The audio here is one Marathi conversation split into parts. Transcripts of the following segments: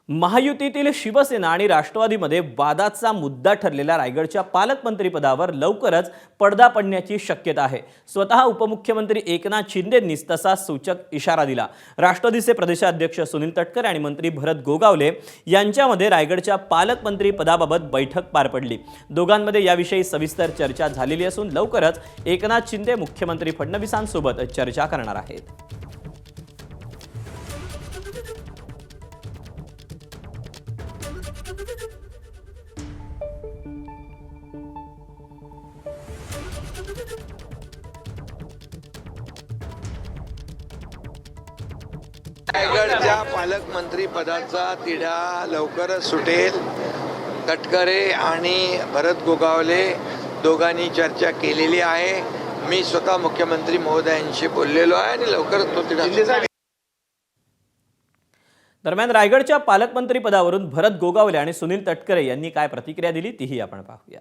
महायुतीतील शिवसेना आणि राष्ट्रवादीमध्ये वादाचा मुद्दा ठरलेल्या रायगडच्या पालकमंत्रीपदावर लवकरच पडदा पडण्याची शक्यता आहे। स्वतः उपमुख्यमंत्री एकनाथ शिंदेंनीच तसा सूचक इशारा दिला। राष्ट्रवादीचे प्रदेशाध्यक्ष सुनील तटकरे आणि मंत्री भरत गोगावले यांच्यामध्ये रायगडच्या पालकमंत्रीपदाबाबत बैठक पार पडली। दोघांमध्ये याविषयी सविस्तर चर्चा झालेली असून लवकरच एकनाथ शिंदे मुख्यमंत्री फडणवीसांसोबत चर्चा करणार आहेत। रायगडच्या पालकमंत्री पदाचा तिढा लवकरच सुटेल। तटकरे आणि भरत गोगावले दोघांनी चर्चा केलेली आहे। मी स्वतः मुख्यमंत्री महोदयांशी बोललेलो आहे आणि लवकरच तो तिढा दरम्यान रायगडच्या पालकमंत्री पदावरून भरत गोगावले आणि सुनील तटकरे यांनी काय प्रतिक्रिया दिली तीही आपण पाहूया।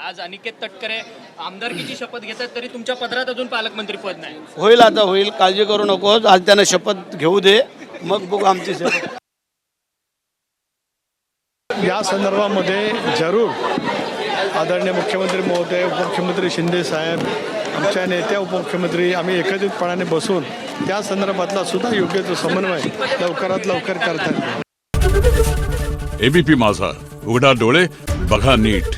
आज अनिकेत तटकरे आमदारकीची शपथ घेतात तरी तुमच्या पदरात अजून पालकमंत्री पद नाही। होईल, आता होईल, काळजी करू नकोस। आज त्यांना शपथ घेऊ दे, मग बघू आमची शपथ। या संदर्भामध्ये जरूर आदरणीय मुख्यमंत्री महोदय, उपमुख्यमंत्री शिंदे साहेब, आमच्या नेत्या उपमुख्यमंत्री आम्ही एकत्रितपणाने बसून त्या संदर्भातला सुद्धा योग्य तो समन्वय लवकरात लवकर करतात। एबीपी माझा, उघडा डोळे बघा नीट।